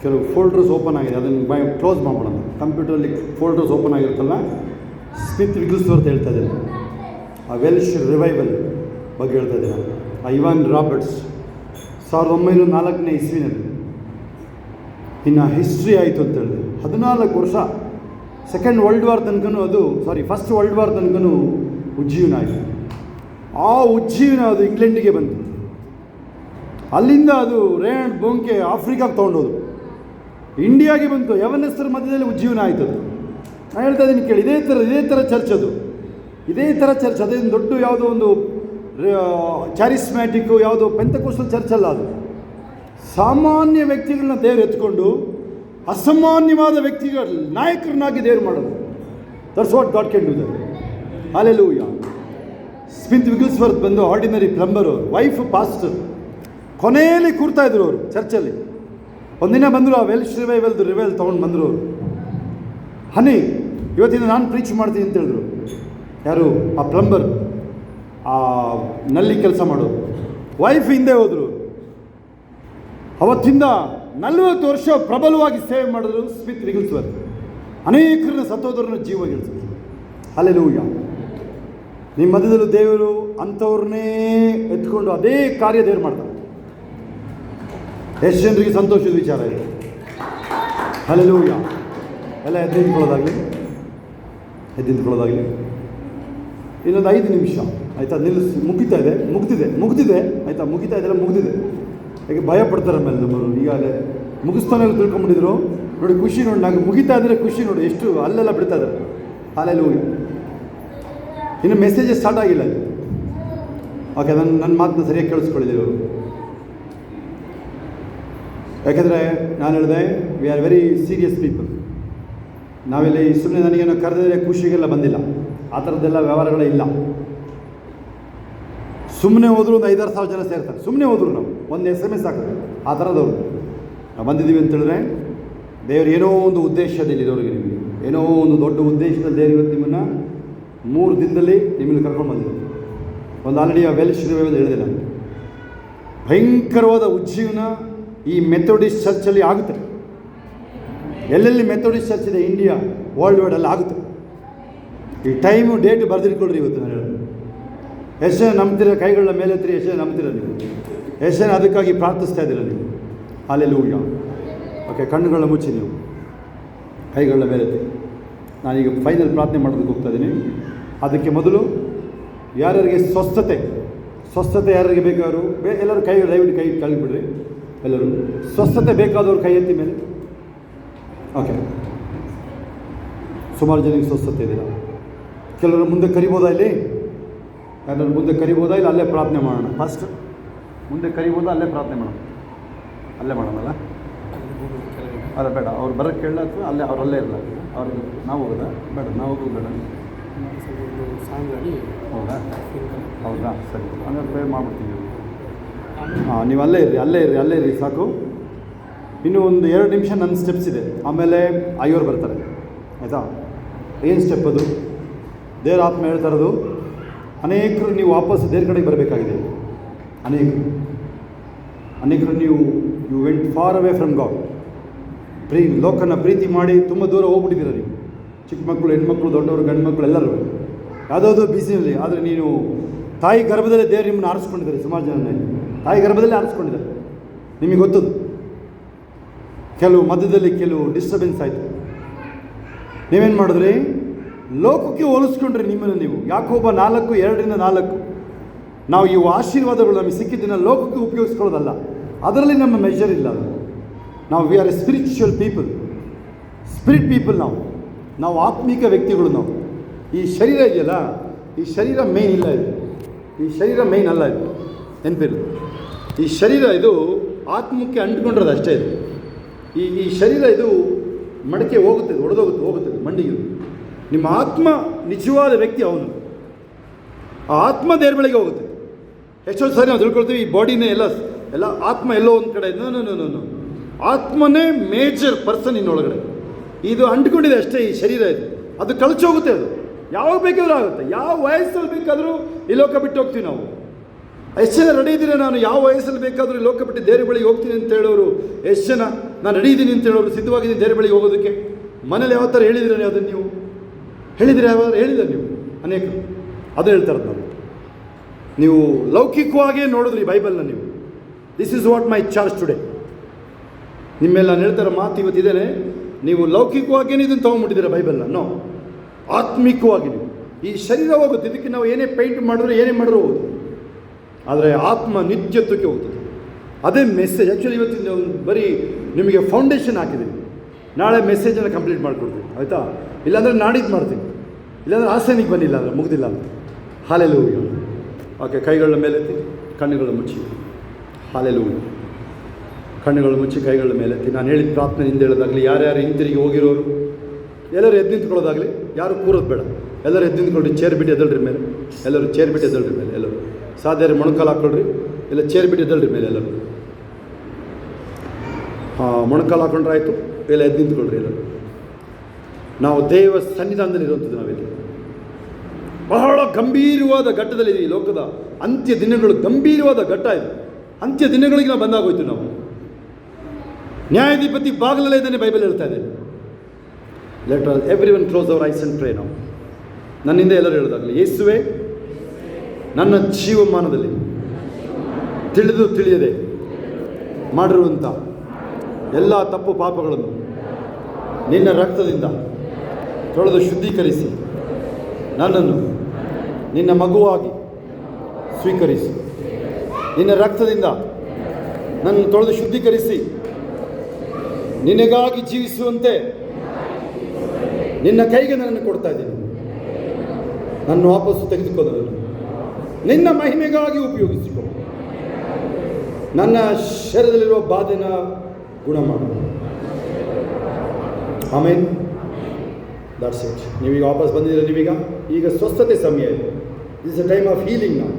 ಕೆಲವು folders open ಆಗಿದೆ, ಅದನ್ನು ಕ್ಲೋಸ್ ಮಾಡೋಣ. ಕಂಪ್ಯೂಟರಲ್ಲಿ ಫೋಲ್ಡರ್ಸ್ ಓಪನ್ ಆಗಿರುತ್ತಲ್ಲ, ಸ್ಮಿತ್ ವಿಗಲ್ಸ್ವರ್ತ್ ಹೇಳ್ತಾ ಇದ್ದಾರೆ, ಆ ವೆಲ್ಶ್ ರಿವೈವಲ್ ಬಗ್ಗೆ ಹೇಳ್ತಾ ಇದ್ದಾರೆ. ಆ ಇವಾನ್ ರಾಬರ್ಟ್ಸ್ 1904ನೇ ಇಸ್ವಿನಲ್ಲಿ ಇನ್ನು ಹಿಸ್ಟ್ರಿ ಆಯಿತು ಅಂತ ಹೇಳಿದೆ. 14 ವರ್ಷ ಸೆಕೆಂಡ್ ವರ್ಲ್ಡ್ ವಾರ್ ತನಕನೂ ಫಸ್ಟ್ ವರ್ಲ್ಡ್ ವಾರ್ ತನಕನೂ ಉಜ್ಜೀವನ ಆಯಿತು. ಆ ಉಜ್ಜೀವನ ಅದು ಇಂಗ್ಲೆಂಡಿಗೆ ಬಂತು. ಅಲ್ಲಿಂದ ಅದು ರೇಣ್ ಬೋಂಕೆ ಆಫ್ರಿಕಾಗೆ ತೊಗೊಂಡೋದು, ಇಂಡಿಯಾಗೆ ಬಂತು. ಯವನಸ್ಥರ ಮಧ್ಯದಲ್ಲಿ ಉಜ್ಜೀವನ ಆಯ್ತದು. ನಾನು ಹೇಳ್ತಾ ಇದ್ದೀನಿ ಕೇಳಿ, ಇದೇ ಥರ ಚರ್ಚ್ ಅದು, ಇದೇ ಥರ ಚರ್ಚ್. ಅದೇನು ದೊಡ್ಡ ಯಾವುದೋ ಒಂದು ಚಾರಿಸ್ಮ್ಯಾಟಿಕ್ಕು ಯಾವುದೋ ಪೆಂತಕೋಸ್ಟಲ್ ಚರ್ಚ್ ಅಲ್ಲ. ಅದು ಸಾಮಾನ್ಯ ವ್ಯಕ್ತಿಗಳನ್ನ ದೇವರು ಎತ್ಕೊಂಡು ಅಸಾಮಾನ್ಯವಾದ ವ್ಯಕ್ತಿಗಳ ನಾಯಕರನ್ನಾಗಿ ದೇವರು ಮಾಡೋದು. That's what God can do that. Hallelujah. Smith Wigglesworth ಬಂದು ಆರ್ಡಿನರಿ ಪ್ಲಂಬರ್, ಅವರು ವೈಫ್ ಪಾಸ್ಟರ್, ಕೊನೆಯಲ್ಲಿ ಕೂರ್ತಾಯಿದ್ರು ಅವರು ಚರ್ಚಲ್ಲಿ. ಒಂದಿನ ಬಂದರು, ಆ ವೆಲ್ಶ್ ರಿವೈವಲ್ ತೊಗೊಂಡು ಬಂದರು ಅವರು. ಹನಿ ಇವತ್ತಿನ ನಾನು ಪ್ರೀಚ್ ಮಾಡ್ತೀನಿ ಅಂತ ಹೇಳಿದ್ರು. ಯಾರು? ಆ ಪ್ಲಂಬರ್, ಆ ನಲ್ಲಿ ಕೆಲಸ ಮಾಡೋರು. ವೈಫ್ ಹಿಂದೆ ಹೋದರು. ಅವತ್ತಿಂದ 40 ವರ್ಷ ಪ್ರಬಲವಾಗಿ ಸೇವೆ ಮಾಡಿದ್ರು ಸ್ಮಿತ್ ವಿಗಲ್ಸ್ವರ್ತ್. ಅನೇಕರನ್ನ ಸತ್ತೋದರನ್ನ ಜೀವ ಗೆಲ್ಸಿದ್ರು. ಹಲ್ಲೆಲೂಯಾ. ನಿಮ್ಮ ಮಧ್ಯದಲ್ಲೂ ದೇವರು ಅಂಥವ್ರನ್ನೇ ಎತ್ಕೊಂಡು ಅದೇ ಕಾರ್ಯ ದೇವರು ಮಾಡ್ತಾರೆ. ಎಷ್ಟು ಜನರಿಗೆ ಸಂತೋಷದ ವಿಚಾರ ಇದೆ. ಹಲ್ಲೆಲೂಯಾ. ಎಲ್ಲ ಎದ್ದು ನಿಂತ್ಕೊಳ್ಳೋದಾಗಲಿ. ಇನ್ನೊಂದು 5 ನಿಮಿಷ ಆಯಿತಾ, ಮುಗ್ದಿದೆ ಆಯಿತಾ, ಮುಗಿತಾ ಇದೆಲ್ಲ ಮುಗ್ದಿದೆ. ಯಾಕೆ ಭಯ ಪಡ್ತಾರೆ ಆಮೇಲೆ ನಮ್ಮವರು. ಈಗಾಗಲೇ ಮುಗಿಸ್ತಾನೆ ತಿಳ್ಕೊಂಬಿಟ್ಟಿದ್ರು ನೋಡಿ. ಖುಷಿ ನೋಡಿ, ನನಗೆ ಮುಗಿತಾ ಇದ್ದರೆ ಖುಷಿ ನೋಡಿ, ಎಷ್ಟು ಅಲ್ಲೆಲ್ಲ ಬಿಡ್ತಾ ಇದ್ದಾರೆ. ಹಲ್ಲೆಲೂಯಾ. ಇನ್ನು ಮೆಸೇಜಸ್ ಸ್ಟಾರ್ಟ್ ಆಗಿಲ್ಲ. ಓಕೆ, ನನ್ನ ಮಾತನ್ನ ಸರಿಯಾಗಿ ಕೇಳಿಸ್ಕೊಳ್ಳಿದ್ದೀವಿ ಅವರು. ಯಾಕೆಂದರೆ ನಾನು ಹೇಳಿದೆ, we are very serious people. ನಾವಿಲ್ಲಿ ಸುಮ್ಮನೆ ನನಗೇನೋ ಕರೆದಿದ್ರೆ ಖುಷಿಗೆಲ್ಲ ಬಂದಿಲ್ಲ, ಆ ಥರದ್ದೆಲ್ಲ ವ್ಯವಹಾರಗಳೇ ಇಲ್ಲ. ಸುಮ್ಮನೆ ಹೋದ್ರು ಒಂದು 5-6 ಸಾವಿರ ಜನ ಸೇರ್ತಾರೆ. ಸುಮ್ಮನೆ ಹೋದ್ರು ನಾವು ಒಂದು SMS ಹಾಕಿದ್ರೆ ಆ ಥರದವ್ರು ನಾವು ಬಂದಿದ್ದೀವಿ ಅಂತೇಳಿದ್ರೆ, ದೇವರು ಏನೋ ಒಂದು ಉದ್ದೇಶದಲ್ಲಿರೋರಿಗೆ, ನಿಮಗೆ ಏನೋ ಒಂದು ದೊಡ್ಡ ಉದ್ದೇಶದಲ್ಲಿ ದೇವರು ಇವತ್ತು ನಿಮ್ಮನ್ನು 3 ದಿನದಲ್ಲಿ ನಿಮ್ಮನ್ನು ಕರ್ಕೊಂಡು ಬಂದಿದ್ದಾರೆ. ಒಂದು ಆಲ್ರೆಡಿ ಆ ವೆಲ್ಶ್ ರಿವೈವಲ್ ಹೇಳಿದೆ ನಾನು. ಭಯಂಕರವಾದ ಉಜ್ಜೀವನ ಈ ಮೆಥೋಡಿಸ್ಟ್ ಚರ್ಚಲ್ಲಿ ಆಗುತ್ತೆ. ಎಲ್ಲೆಲ್ಲಿ ಮೆಥೋಡಿಸ್ಟ್ ಚರ್ಚ್ ಇದೆ ಇಂಡಿಯಾ ವರ್ಲ್ಡ್ ವೈಡಲ್ಲಿ ಆಗುತ್ತೆ. ಈ ಟೈಮು ಡೇಟ್ ಬರೆದಿಟ್ಕೊಳ್ರಿ. ಇವತ್ತು ನಾನು ಹೇಳೋದು, ಎಷ್ಟು ಜನ ನಂಬ್ತೀರ? ಕೈಗಳನ್ನ ಮೇಲೆತ್ತಿರಿ. ಎಷ್ಟು ಜನ ನಂಬ್ತೀರ ನೀವು? ಎಷ್ಟು ಜನ ಅದಕ್ಕಾಗಿ ಪ್ರಾರ್ಥಿಸ್ತಾ ಇದ್ದೀರ ನೀವು? ಹಲ್ಲೆಲೂಯಾ. ಓಕೆ, ಕಣ್ಣುಗಳನ್ನ ಮುಚ್ಚಿ ನೀವು ಕೈಗಳನ್ನ ಮೇಲೆತ್ತಿ. ನಾನೀಗ ಫೈನಲ್ ಪ್ರಾರ್ಥನೆ ಮಾಡೋದಕ್ಕೆ ಹೋಗ್ತಾ ಇದ್ದೀನಿ. ಅದಕ್ಕೆ ಮೊದಲು ಯಾರ್ಯಾರಿಗೆ ಸ್ವಸ್ಥತೆ ಯಾರಿಗೆ ಬೇಕಾದ್ರು ಎಲ್ಲರೂ ದಯವಿಟ್ಟು ಕೈ ಕಳ್ಬಿಡ್ರಿ. ಎಲ್ಲರೂ ಸ್ವಸ್ಥತೆ ಬೇಕಾದವ್ರು ಕೈ ಎತ್ತಿ ಮೇಲೆ. ಓಕೆ, ಸುಮಾರು ಜನಕ್ಕೆ ಸ್ವಸ್ಥತೆ ಇದ್ದೀರ. ಕೆಲವರು ಮುಂದೆ ಕರಿಬೋದಾ? ಇಲ್ಲಿ ಯಾರು ಮುಂದೆ ಕರಿಬೋದಾ? ಇಲ್ಲ ಅಲ್ಲೇ ಪ್ರಾರ್ಥನೆ ಮಾಡೋಣ. ಫಸ್ಟ್ ಮುಂದೆ ಕರಿಬೋದಾ? ಅಲ್ಲೇ ಪ್ರಾರ್ಥನೆ ಮಾಡೋಣ. ಅಲ್ಲೇ ಮಾಡೋಣಲ್ಲ? ಅಲ್ಲ ಬೇಡ, ಅವ್ರು ಬರೋಕ್ಕೆ ಕೇಳಲ್ಲ, ಅಥವಾ ಅವರಲ್ಲೇ ಇರಲ್ಲ. ಅವ್ರಿಗೆ ನಾವು ಹೋಗೋದಾ? ಬೇಡ, ನಾವು ಹೋಗೋದು ಬೇಡ. ಹೌದಾ? ಸರಿ, ಹಂಗಾದ್ರೆ ಪೇ ಮಾಡ್ಬಿಡ್ತೀವಿ. ಹಾಂ, ನೀವು ಅಲ್ಲೇ ಇರ್ರಿ ಸಾಕು. ಇನ್ನೂ ಒಂದು 2 ನಿಮಿಷ ನನ್ನ ಸ್ಟೆಪ್ಸ್ ಇದೆ, ಆಮೇಲೆ ಅಯ್ಯೋರು ಬರ್ತಾರೆ. ಆಯಿತಾ? ಏನು ಸ್ಟೆಪ್ ಅದು? ದೇವರ ಆತ್ಮ ಹೇಳ್ತಾ ಇರೋದು, ಅನೇಕರು ನೀವು ವಾಪಸ್ ದೇವ್ರ ಕಡೆಗೆ ಬರಬೇಕಾಗಿದೆ. ಅನೇಕರು ನೀವು you went far away from God. ಲೋಕನ ಪ್ರೀತಿ ಮಾಡಿ ತುಂಬ ದೂರ ಹೋಗ್ಬಿಟ್ಟಿದ್ದೀರ ನೀವು. ಚಿಕ್ಕ ಮಕ್ಕಳು, ಹೆಣ್ಮಕ್ಳು, ದೊಡ್ಡವರು, ಗಂಡು ಮಕ್ಕಳು ಎಲ್ಲರೂ ಯಾವುದಾದ್ರು ಬಿಸಿನಲ್ಲಿ. ಆದರೆ ನೀನು ತಾಯಿ ಗರ್ಭದಲ್ಲೇ ದೇವರು ನಿಮ್ಮನ್ನು ಆರಿಸ್ಕೊಂಡಿದ್ದಾರೆ. ಸುಮಾರು ಜನ ತಾಯಿ ಗರ್ಭದಲ್ಲೇ ಆರಿಸ್ಕೊಂಡಿದ್ದಾರೆ. ನಿಮಗೆ ಗೊತ್ತದು. ಮಧ್ಯದಲ್ಲಿ ಕೆಲವು ಡಿಸ್ಟರ್ಬೆನ್ಸ್ ಆಯಿತು. ನೀವೇನು ಮಾಡಿದ್ರಿ? ಲೋಕಕ್ಕೆ ಹೋಲಿಸ್ಕೊಂಡ್ರಿ ನಿಮ್ಮನ್ನು ನೀವು. ಯಾಕೋಬ 4:2-4 ನಾವು ಈ ಆಶೀರ್ವಾದಗಳು ನಮಗೆ ಸಿಕ್ಕಿದ್ದನ್ನು ಲೋಕಕ್ಕೆ ಉಪಯೋಗಿಸ್ಕೊಳ್ಳೋದಲ್ಲ. ಅದರಲ್ಲಿ ನಮ್ಮ ಮೆಜರ್ ಇಲ್ಲ. ನಾವು we are A spiritual people, spirit people. ನಾವು ಆತ್ಮಿಕ ವ್ಯಕ್ತಿಗಳು. ನಾವು ಈ ಶರೀರ ಇದೆಯಲ್ಲ, ಈ ಶರೀರ ಮೇನ್ ಇಲ್ಲ. ಈ ಶರೀರ ಮೇನ್ ಅಲ್ಲ. ಇದು ನೆನಪಿರು. ಈ ಶರೀರ ಇದು ಆತ್ಮಕ್ಕೆ ಅಂಟ್ಕೊಂಡಿರೋದು ಅಷ್ಟೇ. ಇದು ಈ ಶರೀರ ಇದು ಮಡಕೆ ಹೋಗುತ್ತೆ, ಹೋಗುತ್ತೆ ಮಂಡಿಗೆ. ನಿಮ್ಮ ಆತ್ಮ ನಿಜವಾದ ವ್ಯಕ್ತಿ ಅವನು. ಆ ಆತ್ಮ ದೇವ್ರ ಬಳಿಗೆ ಹೋಗುತ್ತೆ. ಎಷ್ಟೋ ಸಾರಿ ನಾವು ತಿಳ್ಕೊಳ್ತೀವಿ ಈ ಬಾಡಿನೇ ಎಲ್ಲ ಆತ್ಮ ಎಲ್ಲೋ ಒಂದು ಕಡೆ. ನೋ ಆತ್ಮನೇ ಮೇಜರ್ ಪರ್ಸನ್ ಇನ್ನೊಳಗಡೆ. ಇದು ಅಂಟ್ಕೊಂಡಿದೆ ಅಷ್ಟೇ ಈ ಶರೀರ. ಅದು ಕಳಚೋಗುತ್ತೆ. ಅದು ಯಾವಾಗ ಬೇಕಾದರೂ ಆಗುತ್ತೆ. ಯಾವ ವಯಸ್ಸಲ್ಲಿ ಬೇಕಾದರೂ ಈ ಲೋಕ ಬಿಟ್ಟು ಹೋಗ್ತೀವಿ ನಾವು. ಎಷ್ಟು ಜನ ರೆಡಿ ಇದ್ದೀರಾ? ನಾನು ಯಾವ ವಯಸ್ಸಲ್ಲಿ ಬೇಕಾದರೂ ಈ ಲೋಕ ಬಿಟ್ಟು ದೇವ್ರ ಬಳಿಗೆ ಹೋಗ್ತೀನಿ ಅಂತ ಹೇಳೋರು ಎಷ್ಟು ಜನ? ನಾನು ರೆಡಿ ಇದ್ದೀನಿ ಅಂತ ಹೇಳೋರು, ಸಿದ್ಧವಾಗಿದ್ದೀನಿ ದೇವರ ಬಳಿಗೆ ಹೋಗೋದಕ್ಕೆ. ಮನೇಲಿ ಯಾವ ಥರ ಹೇಳಿದ್ರೆ ಅದನ್ನು ನೀವು ಹೇಳಿದರೆ ಯಾವ ಹೇಳಿದ್ರೆ ನೀವು ಅನೇಕರು ಅದು ಹೇಳ್ತಾರೆ. ನೀವು ಲೌಕಿಕವಾಗಿಯೇ ನೋಡಿದ್ರಿ ಬೈಬಲ್ನ ನೀವು. This is what my charge today. ನಿಮ್ಮೆಲ್ಲ ನಾನು ಹೇಳ್ತಾರ ಮಾತು ಇವತ್ತಿದ್ದೇನೆ, ನೀವು ಲೌಕಿಕವಾಗಿಯೇ ಇದನ್ನು ತೊಗೊಂಡ್ಬಿಟ್ಟಿದ್ದೀರ ಬೈಬಲ್ನ. ನೋ, ಆತ್ಮಿಕವಾಗಿ ನೀವು. ಈ ಶರೀರ ಹೋಗುತ್ತೆ, ಇದಕ್ಕೆ ನಾವು ಏನೇ ಪೇಂಟ್ ಮಾಡಿದ್ರೆ ಏನೇ ಮಾಡಿದ್ರು ಹೋಗುತ್ತೆ, ಆದರೆ ಆತ್ಮ ನಿತ್ಯತ್ವಕ್ಕೆ ಹೋಗ್ತದೆ. ಅದೇ ಮೆಸೇಜ್. ಆ್ಯಕ್ಚುಲಿ ಇವತ್ತಿನ ಬರೀ ನಿಮಗೆ ಫೌಂಡೇಶನ್ ಹಾಕಿದ್ದೀನಿ, ನಾಳೆ ಮೆಸೇಜನ್ನು ಕಂಪ್ಲೀಟ್ ಮಾಡಿಕೊಡ್ತೀನಿ, ಆಯಿತಾ? ಇಲ್ಲಾಂದರೆ ನಾಡಿದ್ದು ಮಾಡ್ತೀನಿ, ಇಲ್ಲಾಂದರೆ ಆಸನಿಗೆ ಬಂದಿಲ್ಲ ಅಂದರೆ ಮುಗ್ದಿಲ್ಲ ಅಂತ. ಹಾಲೆಲೂಯ. ಓಕೆ, ಕೈಗಳ ಮೇಲೆತ್ತಿ, ಕಣ್ಣುಗಳು ಮುಚ್ಚಿ. ಹಾಲೆಲೂಯ. ಕಣ್ಣುಗಳು ಮುಚ್ಚಿ, ಕೈಗಳ ಮೇಲೆತ್ತಿ. ನಾನು ಹೇಳಿದ ಪ್ರಾರ್ಥನೆ ಹಿಂದೆ ಹೇಳೋದಾಗಲಿ, ಯಾರ್ಯಾರು ಹಿಂತಿರುಗಿ ಹೋಗಿರೋರು ಎಲ್ಲರೂ ಎದ್ದು ನಿಂತ್ಕೊಳ್ಳೋದಾಗಲಿ, ಯಾರು ಕೂರೋದು ಬೇಡ, ಎಲ್ಲರೂ ಎದ್ದು ನಿಂತ್ಕೊಳ್ರಿ. ಚೇರ್ ಬಿಟ್ಟು ಎದ್ದಳ್ರಿ ಮೇಲೆ, ಎಲ್ಲರೂ ಚೇರ್ ಬಿಟ್ಟು ಎದ್ದಳ್ರಿ ಮೇಲೆ, ಎಲ್ಲರೂ ಸಾಧ್ಯ ಮೊಣಕಾಲು ಹಾಕ್ಕೊಳ್ರಿ, ಎಲ್ಲ ಚೇರ್ ಬಿಟ್ಟು ಎದ್ದಳ್ರಿ ಮೇಲೆ ಎಲ್ಲರೂ. ಮೊಣಕಾಲು ಹಾಕೊಂಡ್ರೆ ಆಯಿತು, ಎಲ್ಲ ಎದ್ದು ನಿಂತ್ಕೊಳ್ರಿ ಎಲ್ಲರೂ. ನಾವು ದೇವ ಸನ್ನಿಧಾನದಲ್ಲಿ ಇರುವಂಥದ್ದು. ನಾವಿಲ್ಲಿ ಬಹಳ ಗಂಭೀರವಾದ ಘಟ್ಟದಲ್ಲಿದೆ. ಈ ಲೋಕದ ಅಂತ್ಯ ದಿನಗಳು ಗಂಭೀರವಾದ ಘಟ್ಟ ಇದೆ. ಅಂತ್ಯ ದಿನಗಳಿಗೆ ನಾವು ಬಂದಾಗೋಯ್ತು. ನಾವು ನ್ಯಾಯಾಧಿಪತಿ ಬಾಗಿಲಲ್ಲೇ ಇದ್ದಾನೆ, ಬೈಬಲ್ ಹೇಳ್ತಾ ಇದೆ. Let every one close our eyes and pray. ನಾವು ನನ್ನಿಂದ ಎಲ್ಲರೂ ಹೇಳೋದಾಗಲಿ, ಯೇಸುವೆ, ನನ್ನ ಜೀವಮಾನದಲ್ಲಿ ತಿಳಿದು ತಿಳಿಯದೆ ಮಾಡಿರುವಂಥ ಎಲ್ಲ ತಪ್ಪು ಪಾಪಗಳನ್ನು ನಿನ್ನ ರಕ್ತದಿಂದ ತೊಳೆದು ಶುದ್ಧೀಕರಿಸಿ ನನ್ನನ್ನು ನಿನ್ನ ಮಗುವಾಗಿ ಸ್ವೀಕರಿಸಿ. ನಿನ್ನ ರಕ್ತದಿಂದ ನನ್ನ ತೊಳೆದು ಶುದ್ಧೀಕರಿಸಿ ನಿನಗಾಗಿ ಜೀವಿಸುವಂತೆ ನಿನ್ನ ಕೈಗೆ ನನ್ನನ್ನು ಕೊಡ್ತಾ ಇದ್ದೀನಿ. ನನ್ನ ವಾಪಸ್ಸು ತೆಗೆದುಕೊಂಡನು ನಿನ್ನ ಮಹಿಮೆಗಾಗಿ ಉಪಯೋಗಿಸಿಕೊ. ನನ್ನ ಶರೀರದಲ್ಲಿರುವ ಬಾಧೆನ ಗುಣ ಮಾಡು. ಆಮೇನ್. That's it. ನೀವೀಗ ವಾಪಸ್ ಬಂದಿದ್ದೀರ. ಈಗ ಸ್ವಸ್ಥತೆ ಸಮಯ ಇದೆ. This a time of healing. ನಾವು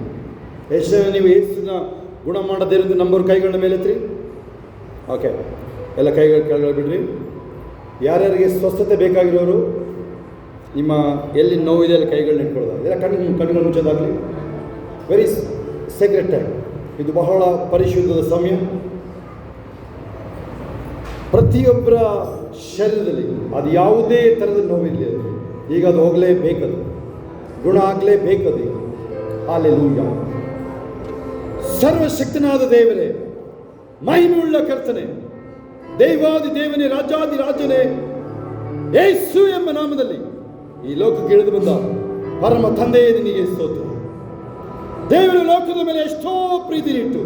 ಎಷ್ಟು ಜನ ನೀವು ಯೇಸುನ ಗುಣ ಮಾಡದೇ ಇರೋದು ನಂಬರ್ ಕೈಗಳ ಮೇಲೆ ಎತ್ತಿರಿ. ಓಕೆ, ಎಲ್ಲ ಕೈಗಳು ಕೆಳಗಡೆ ಬಿಡ್ರಿ. ಯಾರ್ಯಾರಿಗೆ ಸ್ವಸ್ಥತೆ ಬೇಕಾಗಿರೋರು, ನಿಮ್ಮ ಎಲ್ಲಿ ನೋವಿದೆ ಅಲ್ಲಿ ಕೈಗಳನ್ನ ಇಟ್ಕೊಳ್ಳೋದು, ಎಲ್ಲ ಕಣ್ಣುಗಳು ಮುಚ್ಚೋದಾಗಲಿ. ವೆರಿ ಸೀಕ್ರೆಟ್ ಟೈಮ್ ಇದು, ಬಹಳ ಪರಿಶುದ್ಧದ ಸಮಯ. ಪ್ರತಿಯೊಬ್ಬರ ಶರೀರದಲ್ಲಿ ಅದು ಯಾವುದೇ ಥರದ ನೋವಿರಲಿ, ಅದು ಈಗ ಅದು ಹೋಗಲೇಬೇಕದು, ಗುಣ ಆಗಲೇಬೇಕದು. ಹಾಲೆಲೂಯ. ಸರ್ವಶಕ್ತನಾದ ದೇವರೇ, ಮಹಿಮೆಯುಳ್ಳ ಕರ್ತನೆ, ದೇವಾದಿ ದೇವನೇ, ರಾಜಾದಿ ರಾಜನೇ, ಯೇಸು ಎಂಬ ನಾಮದಲ್ಲಿ ಈ ಲೋಕಕ್ಕೆ ಇಳಿದು ಬಂದ ಪರಮ ತಂದೆಯೇ ನಿನಗೆ ಸ್ತೋತ್ರ. ದೇವರು ಲೋಕದ ಮೇಲೆ ಎಷ್ಟೋ ಪ್ರೀತಿ ಇಟ್ಟು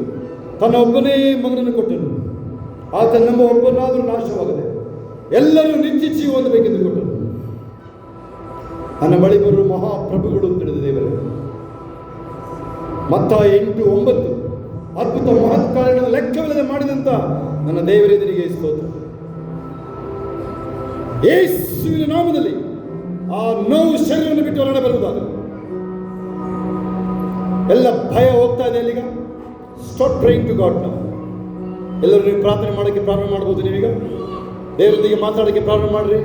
ತನ್ನ ಒಬ್ಬನೇ ಮಗನನ್ನು ಕೊಟ್ಟನು. ಆತ ನಮ್ಮ ಒಬ್ಬನಾದರೂ ನಾಶವಾಗದೆ ಎಲ್ಲರೂ ನಿತ್ಯ ಜೀವ ಹೊಂದಬೇಕೆಂದು ಕೊಟ್ಟನು. ನನ್ನ ಬಳಿ ಬರುವ ಮಹಾಪ್ರಭುಗಳು ತಿಳಿದ ದೇವರೇ, ಮತ್ತಾಯ 8:9 ಅದ್ಭುತ ಮಹತ್ ಕಾರ್ಯಗಳನ್ನು ಲೆಕ್ಕವಿಲ್ಲದೆ ಮಾಡಿದಂತ ನನ್ನ ದೇವರೇ ನಿನಗೆ ಸ್ತೋತ್ರ. ಯೇಸುವಿನ ನಾಮದಲ್ಲಿ ಆ ನೋವು ಶರೀರವನ್ನು ಬಿಟ್ಟು ಹೊರಗಡೆ ಬರುವುದಾಗಲಿ. ಎಲ್ಲ ಭಯ ಹೋಗ್ತಾ ಇದೆ ಅಲ್ಲಿಗ. ಸ್ಟಾಪ್ ಪ್ರೇಯಿಂಗ್ ಟು ಗಾಡ್ ನಾವು. ಎಲ್ಲರೂ ನೀವು ಪ್ರಾರ್ಥನೆ ಮಾಡೋಕ್ಕೆ ಪ್ರಾರಂಭ ಮಾಡ್ಬೋದು. ನೀವೀಗ ದೇವರೊಂದಿಗೆ ಮಾತಾಡೋಕ್ಕೆ ಪ್ರಾರಂಭ ಮಾಡಿರಿ.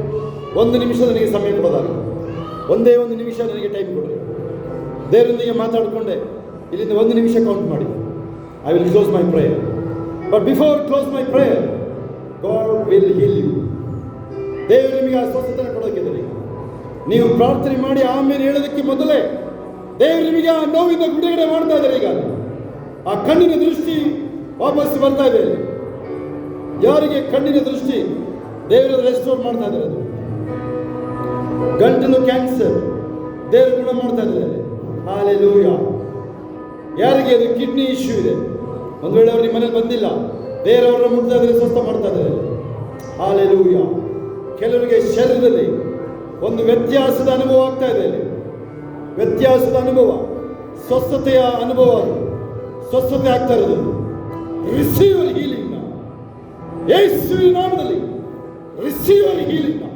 1 ನಿಮಿಷ ನನಗೆ ಸಮಯ ಕೊಡೋದಾಗಲಿ. ಒಂದೇ 1 ನಿಮಿಷ ನನಗೆ ಟೈಮ್ ಕೊಡ್ರಿ. ದೇವರೊಂದಿಗೆ ಮಾತಾಡಿಕೊಂಡೆ ಇಲ್ಲಿಂದ 1 ನಿಮಿಷ ಕೌಂಟ್ ಮಾಡಿ. I will close my prayer. But before close my prayer, God will heal you. ದೇವರು ನಿಮಗೆ ಆ ಸ್ವಸ್ಥತೆ ಕೊಡೋಕ್ಕಿದ್ದಾರೆ. ನೀವು ಪ್ರಾರ್ಥನೆ ಮಾಡಿ ಆಮೇಲೆ ಹೇಳೋದಕ್ಕೆ ಮೊದಲೇ ದೇವರು ನಿಮಗೆ ಆ ನೋವಿಂದ ಬಿಡುಗಡೆ ಮಾಡ್ತಾ ಇದ್ದಾರೆ. ಈಗ ಆ ಕಣ್ಣಿನ ದೃಷ್ಟಿ ವಾಪಸ್ ಬರ್ತಾ ಇದೆ. ಯಾರಿಗೆ ಕಣ್ಣಿನ ದೃಷ್ಟಿ ದೇವರು ರೆಸ್ಟೋರ್ ಮಾಡ್ತಾ ಇದ್ದಾರೆ. ಅದು ಗಂಟಲು ಕ್ಯಾನ್ಸರ್ ದೇವರು ಗುಣ ಮಾಡ್ತಾ ಇದ್ದಾರೆ. ಹಾಲೆಲೂಯ. ಯಾರಿಗೆ ಅದು ಕಿಡ್ನಿ ಇಶ್ಯೂ ಇದೆ, ಒಂದು ವೇಳೆ ಅವ್ರು ನಿಮ್ಮ ಮನೇಲಿ ಬಂದಿಲ್ಲ, ಬೇರೆಯವ್ರನ್ನ ಮುಟ್ತಾ ಇದ್ರೆ ಸ್ವಸ್ಥ ಮಾಡ್ತಾ ಇದ್ದಾರೆ. ಹಾಲೆಲೂಯ. ಕೆಲವರಿಗೆ ಶರೀರದಲ್ಲಿ ಒಂದು ವ್ಯತ್ಯಾಸದ ಅನುಭವ ಆಗ್ತಾ ಇದೆ. ವ್ಯತ್ಯಾಸದ ಅನುಭವ, ಸ್ವಸ್ಥತೆಯ ಅನುಭವ, ಸ್ವಸ್ಥತೆ ಆಗ್ತಾ ಇರೋದು. Receive your healing now. ಯೇಸುವಿನ ನಾಮದಲ್ಲಿ receive your healing now.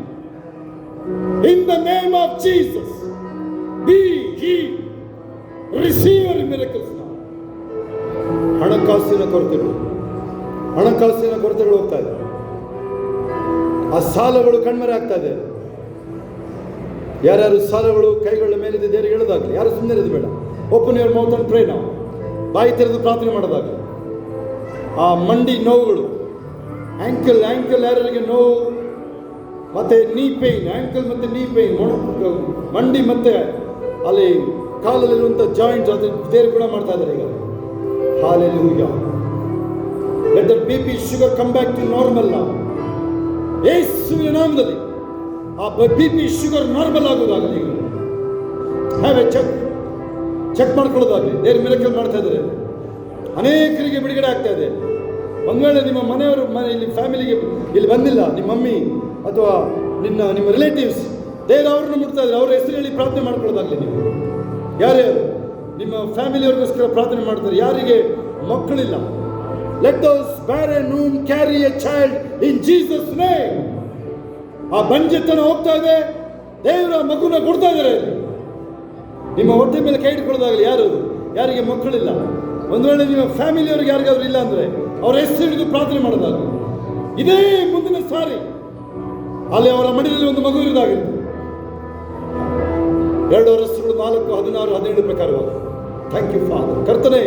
In the name of Jesus B healed. Receive your miracles now. ಹಣಕಾಸಿನ ಕೊರತೆಗಳು ಹೋಗ್ತಾ ಇದೆ. ಆ ಸಾಲಗಳು ಕಣ್ಮರೆ ಆಗ್ತಾ ಇದೆ. ಯಾರ್ಯಾರು ಸಾಲಗಳು ಕೈಗಳ ಮೇಲಿದೆ ದೇವರಿಗೆ ಹೇಳೋದಾಗಲಿ. ಯಾರು ಸುಮ್ಮನೆ ಇರೋದು ಬೇಡ. Open your mouth and pray ನಾವು. ಬಾಯಿ ತೆರೆದು ಪ್ರಾರ್ಥನೆ ಮಾಡೋದಾಗಲಿ. ಆ ಮಂಡಿ ನೋವುಗಳು ಆ್ಯಂಕಲ್ ಯಾರ್ಯಾರಿಗೆ ನೋವು, ಮತ್ತು ನೀ ಪೇಯ್ನ್, ಆ್ಯಂಕಲ್ ಮತ್ತು ನೀ ಪೇಯ್ನ್, ಮಂಡಿ ಮತ್ತು ಅಲ್ಲಿ ಕಾಲಲ್ಲಿರುವಂಥ ಜಾಯಿಂಟ್ಸ್, ಅದು ದೇವ್ರು ಗುಣ ಮಾಡ್ತಾ ಇದ್ದಾರೆ ಈಗ. Hallelujah. Let the BP sugar come back to normal now. ಯೇಸುವಿನ ನಾಮದಲ್ಲಿ ಆ BP ಶುಗರ್ ನಾರ್ಮಲ್ ಆಗೋದಾಗಲಿ. ಈಗ ಹ್ಯಾವ್ ಎ ಚೆಕ್ ಮಾಡ್ಕೊಳ್ಳೋದಾಗಲಿ. ದೇವ್ರ ಮಿರಕಲ್ ಮಾಡ್ತಾ ಇದ್ದಾರೆ. ಅನೇಕರಿಗೆ ಬಿಡುಗಡೆ ಆಗ್ತಾ ಇದೆ. ಒಂದು ವೇಳೆ ನಿಮ್ಮ ಮನೆಯವರು ಇಲ್ಲಿ ಫ್ಯಾಮಿಲಿಗೆ ಇಲ್ಲಿ ಬಂದಿಲ್ಲ, ನಿಮ್ಮ ಮಮ್ಮಿ ಅಥವಾ ನಿಮ್ಮ ರಿಲೇಟಿವ್ಸ್, ದೇವ್ರು ಅವ್ರನ್ನ ಮುಟ್ತಾ ಇದ್ದಾರೆ, ಅವ್ರ ಹೆಸರು ಹೇಳಿ ಪ್ರಾರ್ಥನೆ ಮಾಡ್ಕೊಳ್ಳೋದಾಗಲಿ. ನೀವು ಯಾರ್ಯಾರು ನಿಮ್ಮ ಫ್ಯಾಮಿಲಿಯವ್ರಿಗೋಸ್ಕರ ಪ್ರಾರ್ಥನೆ ಮಾಡ್ತಾರೆ, ಯಾರಿಗೆ ಮಕ್ಕಳಿಲ್ಲ, let those barren womb carry a child in Jesus name. ಆ ಬಂಜೆತನ ಹೋಗ್ತಾ ಇದೆ, ದೇವರ ಮಗುನ ಕೊಡ್ತಾ ಇದ್ದಾರೆ. ನಿಮ್ಮ ಹೊಟ್ಟೆ ಮೇಲೆ ಕೈ ಇಟ್ಕೊಳ್ಳೋದಾಗಲಿ. ಯಾರಿಗೆ ಮಕ್ಕಳಿಲ್ಲ, ಒಂದು ವೇಳೆ ನಿಮ್ಮ ಫ್ಯಾಮಿಲಿಯವ್ರಿಗೆ ಯಾರಿಗಾದ್ರೂ ಇಲ್ಲ ಅಂದರೆ ಅವ್ರ ಹೆಸರು ಹಿಡಿದು ಪ್ರಾರ್ಥನೆ ಮಾಡೋದಾಗಲಿ. ಇದೇ ಮುಂದಿನ ಸಾರಿ ಅಲ್ಲಿ ಅವರ ಮಡಿಲಲ್ಲಿ ಒಂದು ಮಗು ಇರೋದಾಗಿರುತ್ತೆ. 2 ವರ್ಷಗಳು 4, 16, 17 ಪ್ರಕಾರವಾಗಿ. Thank you father. ಕರ್ತನೆ,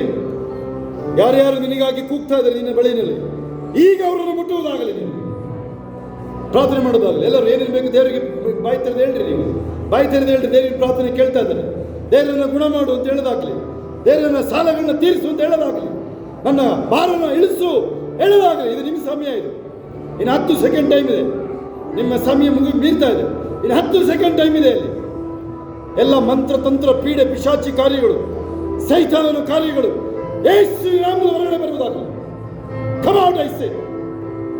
ಯಾರ್ಯಾರು ನಿನಗಾಗಿ ಕೂಗ್ತಾ ಇದ್ದಾರೆ ನಿನ್ನ ಬಳಿನಲ್ಲಿ, ಈಗ ಅವರನ್ನು ಮುಟ್ಟುವುದಾಗಲಿ. ನೀವು ಪ್ರಾರ್ಥನೆ ಮಾಡೋದಾಗಲಿ. ಎಲ್ಲರೂ ಏನೇನು ಬೇಕು ದೇವರಿಗೆ ಬಾಯಿ ತೆರೆದು ಹೇಳ್ರಿ. ನೀವು ಬಾಯಿ ತೆರೆದು ಹೇಳ್ರಿ. ದೇವರಿಗೆ ಪ್ರಾರ್ಥನೆ ಕೇಳ್ತಾ ಇದ್ದಾರೆ. ದೇವರನ್ನ ಗುಣ ಮಾಡು ಅಂತ ಹೇಳೋದಾಗಲಿ, ದೇವರನ್ನ ಸಾಲಗಳನ್ನ ತೀರಿಸು ಅಂತ ಹೇಳೋದಾಗಲಿ, ನನ್ನ ಭಾರನ ಇಳಿಸು ಹೇಳೋದಾಗಲಿ. ಇದು ನಿಮ್ಮ ಸಮಯ. ಇದು ಇನ್ನು 10 ಸೆಕೆಂಡ್ ಟೈಮ್ ಇದೆ. ನಿಮ್ಮ ಸಮಯ ಮೀರ್ತಾ ಇದೆ. ಇನ್ನು 10 ಸೆಕೆಂಡ್ ಟೈಮ್ ಇದೆ. ಅಲ್ಲಿ ಎಲ್ಲ ಮಂತ್ರ ತಂತ್ರ ಪೀಡೆ ಪಿಶಾಚಿ ಕಾರ್ಯಗಳು, ಸೈತಾನನ ಕಾರ್ಯಗಳು ಯೇಸುವಿನ ನಾಮದ ಹೊರಗಡೆ ಬರುವುದಾಗಲಿ. Come out I say.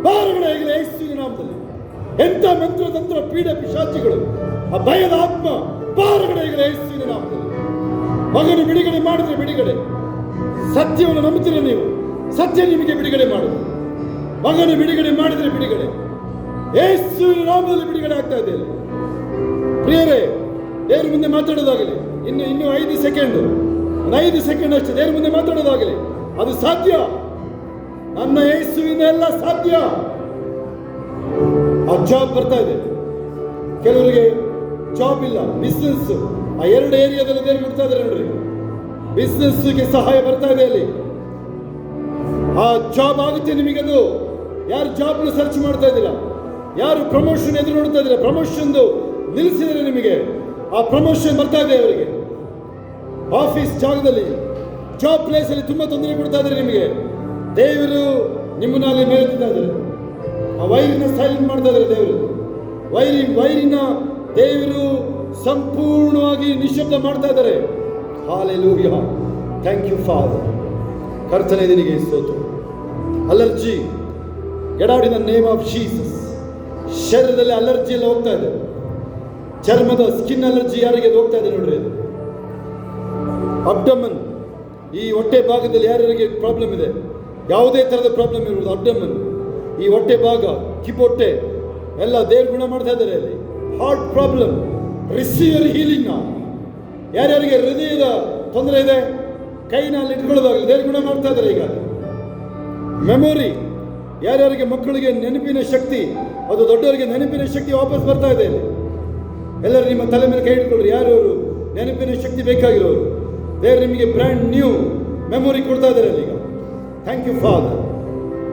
ಹೊರಗಡೆ ಆಗಲಿ ಯೇಸುವಿನ ನಾಮದಲ್ಲಿ. ಎಂಥ ಮಂತ್ರ ತಂತ್ರ ಪೀಡೆ ಪಿಶಾಚಿಗಳು, ಆ ಭಯದ ಆತ್ಮ ಹೊರಗಡೆ ಆಗಲಿ ಯೇಸುವಿನ ನಾಮದಲ್ಲಿ. ಮಗನು ಬಿಡುಗಡೆ ಮಾಡಿದ್ರೆ ಬಿಡುಗಡೆ. ಸತ್ಯವನ್ನು ನಂಬುತ್ತೀರ ನೀವು, ಸತ್ಯ ನಿಮಗೆ ಬಿಡುಗಡೆ ಮಾಡುದು. ಮಗನು ಬಿಡುಗಡೆ ಮಾಡಿದ್ರೆ ಬಿಡುಗಡೆ. ಯೇಸುವಿನ ನಾಮದಲ್ಲಿ ಬಿಡುಗಡೆ ಆಗ್ತಾ ಇದೆ. ಪ್ರಿಯರೇ, ದೇವ್ರ ಮುಂದೆ ಮಾತಾಡೋದಾಗಲಿ. ಇನ್ನು 5 ಸೆಕೆಂಡ್, 5 ಸೆಕೆಂಡ್ ಅಷ್ಟೇ. ದೇವ್ರ ಮುಂದೆ ಮಾತಾಡೋದಾಗಲಿ. ಅದು ಸಾಧ್ಯ. ನನ್ನ ಯೇಸುವಿನ ಎಲ್ಲ ಸಾಧ್ಯ. ಆ ಜಾಬ್ ಬರ್ತಾ ಇದೆ. ಕೆಲವರಿಗೆ ಜಾಬ್ ಇಲ್ಲ, ಬಿಸ್ನೆಸ್. ಆ 2 ಏರಿಯಾದಲ್ಲಿ ದೇವ್ರು ಮುಟ್ತಾ ಇದ್ದಾರೆ ನೋಡ್ರಿ. ಬಿಸ್ನೆಸ್ಗೆ ಸಹಾಯ ಬರ್ತಾ ಇದೆ. ಅಲ್ಲಿ ಆ ಜಾಬ್ ಆಗುತ್ತೆ ನಿಮಗದು. ಯಾರು ಜಾಬ್ನ ಸರ್ಚ್ ಮಾಡ್ತಾ ಇದ್ದೀರಾ, ಯಾರು ಪ್ರಮೋಷನ್ ಎದುರು ನೋಡ್ತಾ ಇದ್ದೀರಾ, ಪ್ರಮೋಷನ್ ನಿಲ್ಲಿಸಿದರೆ ನಿಮಗೆ ಆ ಪ್ರಮೋಷನ್ ಬರ್ತಾ ಇದೆ. ಅವರಿಗೆ ಆಫೀಸ್ ಜಾಗದಲ್ಲಿ, ಜಾಬ್ ಪ್ಲೇಸಲ್ಲಿ ತುಂಬ ತೊಂದರೆ ಕೊಡ್ತಾ ಇದ್ದಾರೆ ನಿಮಗೆ. ದೇವರು ನಿಮ್ಮನ್ನ ಅಲ್ಲಿ ಮೇಲ್ತಾ ಇದ್ದಾರೆ. ಆ ವೈರಿನ ಸೈಲೆಂಟ್ ಮಾಡ್ತಾ ಇದ್ದಾರೆ ದೇವರು. ವೈರಿನ ದೇವರು ಸಂಪೂರ್ಣವಾಗಿ ನಿಶ್ಶಬ್ದ ಮಾಡ್ತಾ ಇದ್ದಾರೆ. ಹಾಲೆಲೂಯಾ. Thank you father. ಕರ್ತನೆ ನಿನಗೆ ಸ್ತೋತ್ರ. Allergy, get out in the name of Jesus. ಶರೀರದಲ್ಲಿ ಅಲರ್ಜಿ ಎಲ್ಲ ಹೋಗ್ತಾ ಇದೆ. ಚರ್ಮದ ಸ್ಕಿನ್ ಅಲರ್ಜಿ ಯಾರಿಗೆ ಹೋಗ್ತಾ ಇದೆ ನೋಡ್ರಿ. ಅದು ಅಬ್ಡಮನ್, ಈ ಹೊಟ್ಟೆ ಭಾಗದಲ್ಲಿ ಯಾರ್ಯಾರಿಗೆ ಪ್ರಾಬ್ಲಮ್ ಇದೆ, ಯಾವುದೇ ಥರದ ಪ್ರಾಬ್ಲಮ್ ಇರ್ಬೋದು, ಅಬ್ಡಮನ್, ಈ ಹೊಟ್ಟೆ ಭಾಗ, ಕಿಬ್ಬೊಟ್ಟೆ ಎಲ್ಲ ದೇವ್ರು ಗುಣ ಮಾಡ್ತಾ ಇದ್ದಾರೆ. ಅಲ್ಲಿ ಹಾರ್ಟ್ ಪ್ರಾಬ್ಲಮ್, ರಿಸೀವರ್ ಹೀಲಿಂಗ್. ಯಾರ್ಯಾರಿಗೆ ಹೃದಯದ ತೊಂದರೆ ಇದೆ, ಕೈನ ಅಲ್ಲಿ ಇಟ್ಕೊಳ್ಳೋದಾಗಲಿ, ದೇವ್ರು ಗುಣ ಮಾಡ್ತಾ ಇದ್ದಾರೆ. ಈಗ ಮೆಮೊರಿ, ಯಾರ್ಯಾರಿಗೆ ಮಕ್ಕಳಿಗೆ ನೆನಪಿನ ಶಕ್ತಿ, ಅದು ದೊಡ್ಡವರಿಗೆ ನೆನಪಿನ ಶಕ್ತಿ ವಾಪಸ್ ಬರ್ತಾ ಇದೆ. ಅಲ್ಲಿ ಎಲ್ಲರೂ ನಿಮ್ಮ ತಲೆ ಮೇಲೆ ಕೈ ಇಟ್ಕೊಳ್ರಿ. ಯಾರವರು ನೆನಪಿನ ಶಕ್ತಿ ಬೇಕಾಗಿರೋರು, ದೇವ್ರು ನಿಮಗೆ ಬ್ರ್ಯಾಂಡ್ ನ್ಯೂ ಮೆಮೊರಿ ಕೊಡ್ತಾ ಇದ್ದಾರೆ ಅಲ್ಲಿ ಈಗ. Thank you father.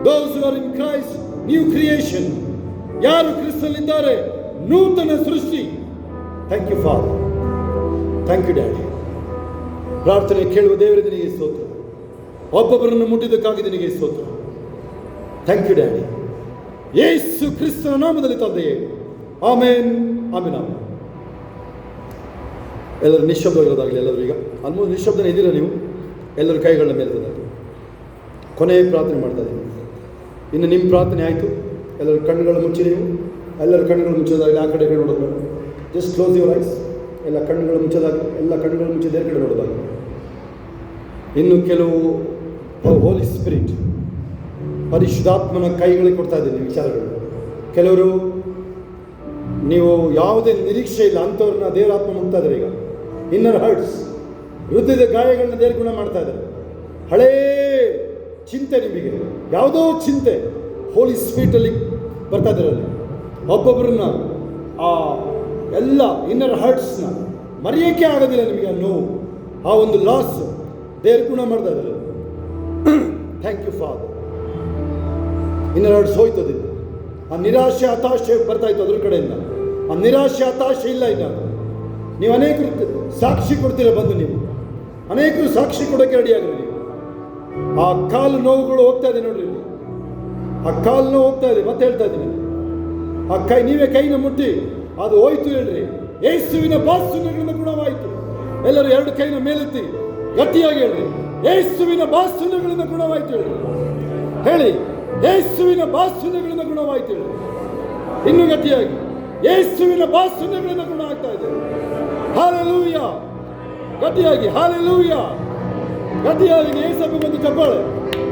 Those who are in Christ new creation. ಯಾರು ಕ್ರಿಸ್ತನಲ್ಲಿದ್ದಾರೆ ನೂತನ ಸೃಷ್ಟಿ. Thank you father. Thank you daddy. ಪ್ರಾರ್ಥನೆ ಕೇಳುವ ದೇವರಿಗೆ ನಿನಗೆ ಸ್ತೋತ್ರ. ಒಬ್ಬೊಬ್ಬರನ್ನು ಮುಟ್ಟಿದ್ದಕ್ಕಾಗಿ ನಿನಗೆ ಸ್ತೋತ್ರ. Thank you daddy. ಯೇಸು ಕ್ರಿಸ್ತನ ನಾಮದಲ್ಲಿ ತಂದೆಯೇ, ಆಮೇನ್, ಆಮೇನ್, ಆಮೇನ್. ಎಲ್ಲರೂ ನಿಶ್ಶಬ್ದವಾಗಿರೋದಾಗಲಿ. ಎಲ್ಲರೂ ಈಗ ಆಲ್ಮೋಸ್ಟ್ ನಿಶ್ಶಬ್ದನೇ ಇದ್ದೀರಾ ನೀವು. ಎಲ್ಲರೂ ಕೈಗಳನ್ನ ಮೇಲೆ ತಂದಾಗಲಿ. ಕೊನೆಯ ಪ್ರಾರ್ಥನೆ ಮಾಡ್ತಾ ಇದ್ದೀನಿ. ಇನ್ನು ನಿಮ್ಮ ಪ್ರಾರ್ಥನೆ ಆಯಿತು. ಎಲ್ಲರೂ ಕಣ್ಣುಗಳು ಮುಚ್ಚಿ, ನೀವು ಎಲ್ಲರೂ ಕಣ್ಣುಗಳು ಮುಚ್ಚೋದಾಗಲಿ. ಆ ಕಡೆ ನೋಡೋದು, ಜಸ್ಟ್ ಕ್ಲೋಸ್ ಯುವರ್ ಐಸ್. ಎಲ್ಲ ಕಣ್ಣುಗಳು ಮುಚ್ಚೋದಾಗಲಿ. ಎಲ್ಲ ಕಣ್ಣುಗಳು ಮುಚ್ಚಿ ದೇವ್ರ ಕಡೆ ನೋಡೋದಾಗಲಿ. ಇನ್ನು ಕೆಲವು ಹೋಲಿ ಸ್ಪಿರಿಟ್, ಪರಿಶುದ್ಧಾತ್ಮನ ಕೈಗಳಿಗೆ ಕೊಡ್ತಾ ಇದ್ದೀನಿ ವಿಚಾರಗಳು. ಕೆಲವರು ನೀವು ಯಾವುದೇ ನಿರೀಕ್ಷೆ ಇಲ್ಲ ಅಂಥವ್ರನ್ನ ದೇವರಾತ್ಮ ಮುಟ್ತಾ ಇದ್ದಾರೆ. ಈಗ ಇನ್ನರ್ ಹರ್ಟ್ಸ್, ಹೃದಯದ ಗಾಯಗಳನ್ನ ದೇವ್ರ ಗುಣ ಮಾಡ್ತಾ ಇದ್ದಾರೆ. ಹಳೇ ಚಿಂತೆ, ನಿಮಗೆ ಯಾವುದೋ ಚಿಂತೆ ಹೋಲಿ ಸ್ಪಿರಿಟಲ್ಲಿ ಬರ್ತಾ ಇದ್ದಾರೆ. ಅಲ್ಲಿ ಒಬ್ಬೊಬ್ಬರನ್ನ ಆ ಎಲ್ಲ ಇನ್ನರ್ ಹರ್ಟ್ಸ್ನ ಮರೆಯೋಕ್ಕೆ ಆಗೋದಿಲ್ಲ ನಿಮಗೆ. ಆ ನೋವು, ಆ ಒಂದು ಲಾಸ್ ದೇವ್ರ ಗುಣ ಮಾಡ್ತಾ ಇದ್ದಾರೆ. Thank you father. ಇನ್ನೆರಡು ಸೋಯ್ತದೆ. ಆ ನಿರಾಶೆ ಹತಾಶೆ ಬರ್ತಾ ಇತ್ತು ಅದ್ರ ಕಡೆಯಿಂದ. ಆ ನಿರಾಶೆ ಹತಾಶೆ ಇಲ್ಲ ಇನ್ನು. ನೀವು ಅನೇಕರು ಸಾಕ್ಷಿ ಕೊಡ್ತೀರ ಬಂದು, ನೀವು ಅನೇಕರು ಸಾಕ್ಷಿ ಕೊಡೋಕ್ಕೆ ರೆಡಿಯಾಗ್ರಿ ನೀವು. ಆ ಕಾಲು ನೋವುಗಳು ಹೋಗ್ತಾ ಇದೆ ನೋಡ್ರಿ, ಆ ಕಾಲು ನೋವು ಹೋಗ್ತಾ ಇದೆ. ಮತ್ತೆ ಹೇಳ್ತಾ ಇದ್ದೀನಿ, ಆ ಕೈ ನೀವೇ ಕೈನ ಮುಟ್ಟಿ ಅದು ಹೋಯ್ತು ಹೇಳ್ರಿ. ಯೇಸುವಿನ ಬಾಸುನ್ಯಗಳಿಂದ ಗುಣವಾಯಿತು. ಎಲ್ಲರೂ ಎರಡು ಕೈನ ಮೇಲೆತ್ತಿ ಗಟ್ಟಿಯಾಗಿ ಹೇಳ್ರಿ, ಯೇಸುವಿನ ಬಾಸುನ್ಯಗಳಿಂದ ಗುಣವಾಯಿತು ಹೇಳ್ರಿ. ಹೇಳಿ, ಯೇಸುವಿನ ಬಾಸುನ್ಯಗಳಿಂದ ಗುಣವಾಯಿತು ಹೇಳಿ. ಇನ್ನೂ ಗಟ್ಟಿಯಾಗಿ, ಯೇಸುವಿನ ಬಾಸುನ್ಯಗಳಿಂದ ಗುಣ ಆಗ್ತಾ ಇದೆ. ಹಾಲೆಲೂಯ. ಗಟ್ಟಿಯಾಗಿ ಹಾಲೆಲೂಯ. ಗಟ್ಟಿಯಾಗಿ ಯೇಸುವಿಗೆ ಒಂದು ಚಪ್ಪಾಳೆ,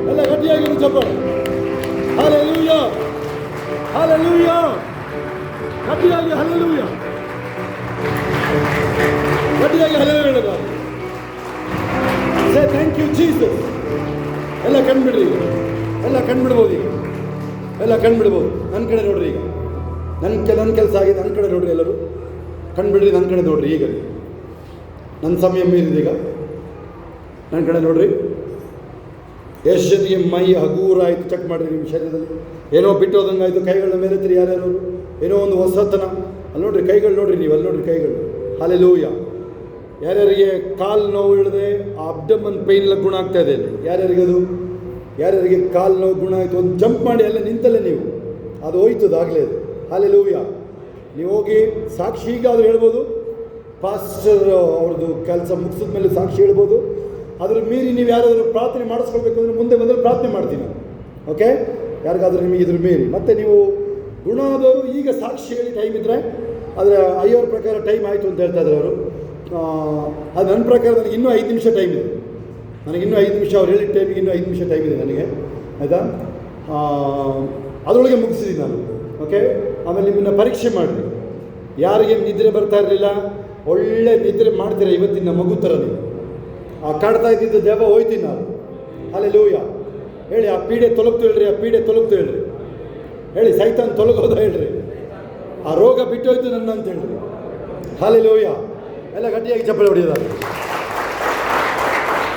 ಎಲ್ಲ ಗಟ್ಟಿಯಾಗಿ ಒಂದು ಚಪ್ಪಾಳೆ. Hallelujah, hallelujah. ಗಟ್ಟಿಯಾಗಿ ಹಾಲೆಲೂಯ, ಗಟ್ಟಿಯಾಗಿ ಹಾಲೆಲೂಯ ಹೇಳಬಾರದು. Say thank you Jesus. ಎಲ್ಲ ಕಣ್ಬಿಡ್ರಿ ಈಗ, ಎಲ್ಲ ಕಣ್ಬಿಡ್ಬೋದು ಈಗ, ಎಲ್ಲ ಕಣ್ಬಿಡ್ಬೋದು. ನನ್ನ ಕಡೆ ನೋಡ್ರಿ ಈಗ, ನನ್ನ ಕೆಲಸ ಆಗಿದೆ. ನನ್ನ ಕಡೆ ನೋಡ್ರಿ, ಎಲ್ಲರೂ ಕಣ್ಬಿಡ್ರಿ, ನನ್ನ ಕಡೆ ನೋಡ್ರಿ. ಈಗ ನನ್ನ ಸಮಯ ಮೀರಿದೆ. ಈಗ ನನ್ನ ಕಡೆ ನೋಡ್ರಿ. ಎಷ್ಟು ಜೊತೆಗೆ ಮೈ ಹಗೂರಾಯಿತು ಚೆಕ್ ಮಾಡಿರಿ ನಿಮ್ಮ ಶರೀರದಲ್ಲಿ. ಏನೋ ಬಿಟ್ಟೋದಂಗೆ ಆಯಿತು. ಕೈಗಳ ಮೇಲೆ ಎತ್ತಿರಿ ಯಾರ್ಯಾರು. ಏನೋ ಒಂದು ಹೊಸತನ. ಅಲ್ಲಿ ನೋಡ್ರಿ ಕೈಗಳು ನೋಡ್ರಿ, ನೀವು ಅಲ್ಲಿ ನೋಡ್ರಿ ಕೈಗಳು. ಹಾಲೆಲೂಯ. ಯಾರ್ಯಾರಿಗೆ ಕಾಲು ನೋವು ಇಳಿದೆ, ಆ ಅಬ್ಡಮನ್ ಪೈನ್ ಎಲ್ಲ ಗುಣ ಆಗ್ತಾ ಇದೆ. ಯಾರ್ಯಾರಿಗೆ ಅದು, ಯಾರ್ಯಾರಿಗೆ ಕಾಲು ನೋವು ಗುಣ ಆಯಿತು, ಒಂದು ಜಂಪ್ ಮಾಡಿ ಅಲ್ಲೇ ನಿಂತಲ್ಲೇ ನೀವು, ಅದು ಹೋಯ್ತದ ಆಗಲೇ ಅದು. ಹಾಲೆಲೂಯ. ನೀವು ಹೋಗಿ ಸಾಕ್ಷಿ ಹೀಗಾದರೂ ಹೇಳ್ಬೋದು. ಪಾಸ್ಟರ್ ಅವ್ರದ್ದು ಕೆಲಸ ಮುಗಿಸಿದ ಮೇಲೆ ಸಾಕ್ಷಿ ಹೇಳ್ಬೋದು. ಅದ್ರ ಮೀರಿ ನೀವು ಯಾರಾದರೂ ಪ್ರಾರ್ಥನೆ ಮಾಡಿಸ್ಕೊಳ್ಬೇಕು ಅಂದರೆ ಮುಂದೆ ಬಂದರೆ ಪ್ರಾರ್ಥನೆ ಮಾಡ್ತೀನಿ ನಾನು. ಓಕೆ, ಯಾರಿಗಾದ್ರೂ ನಿಮಗೆ ಇದ್ರ ಮೀರಿ. ಮತ್ತು ನೀವು ಗುಣ ಆದವರು ಈಗ ಸಾಕ್ಷಿ ಹೇಳಿ ಟೈಮ್ ಇದ್ದರೆ, ಆದರೆ ಅಯ್ಯೋರ ಪ್ರಕಾರ ಟೈಮ್ ಆಯಿತು ಅಂತ ಹೇಳ್ತಾ ಇದ್ದಾರೆ ಅವರು. ಅದು ನನ್ನ ಪ್ರಕಾರ ನನಗೆ ಇನ್ನೂ 5 ನಿಮಿಷ ಟೈಮ್ ಇದೆ. ನನಗಿನ್ನೂ 5 ನಿಮಿಷ, ಅವ್ರು ಹೇಳಿದ ಟೈಮಿಗೆ ಇನ್ನೂ 5 ನಿಮಿಷ ಟೈಮ್ ಇದೆ ನನಗೆ. ಆಯಿತಾ? ಅದರೊಳಗೆ ಮುಗಿಸಿದ್ದೀನಿ ನಾನು. ಓಕೆ, ಆಮೇಲೆ ನಿಮ್ಮನ್ನು ಪರೀಕ್ಷೆ ಮಾಡಿರಿ. ಯಾರಿಗೆ ನಿದ್ರೆ ಬರ್ತಾ ಇರಲಿಲ್ಲ, ಒಳ್ಳೆ ನಿದ್ರೆ ಮಾಡ್ತೀರಾ ಇವತ್ತಿನ ಮಗು ಥರ ನೀವು. ಆ ಕಾಡ್ತಾ ಇದ್ದಿದ್ದು ದೇವ ಹೋಯ್ತೀನಿ ನಾನು. ಹಾಲೆಲೂಯ. ಹೇಳಿ, ಆ ಪೀಡೆ ತೊಲಗ್ತು ಹೇಳ್ರಿ, ಆ ಪೀಡೆ ತೊಲಗ್ತು ಹೇಳ್ರಿ. ಹೇಳಿ, ಸೈತಾನ್ ತೊಲಗೋದ ಹೇಳ್ರಿ. ಆ ರೋಗ ಬಿಟ್ಟೋಯ್ತು ನನ್ನ ಅಂತ ಹೇಳ್ರಿ. ಹಾಲೆಲೂಯ. ಎಲ್ಲ ಗಟ್ಟಿಯಾಗಿ ಚಪ್ಪಲಿ ಹೊಡೆಯೋದಾದ್ರೆ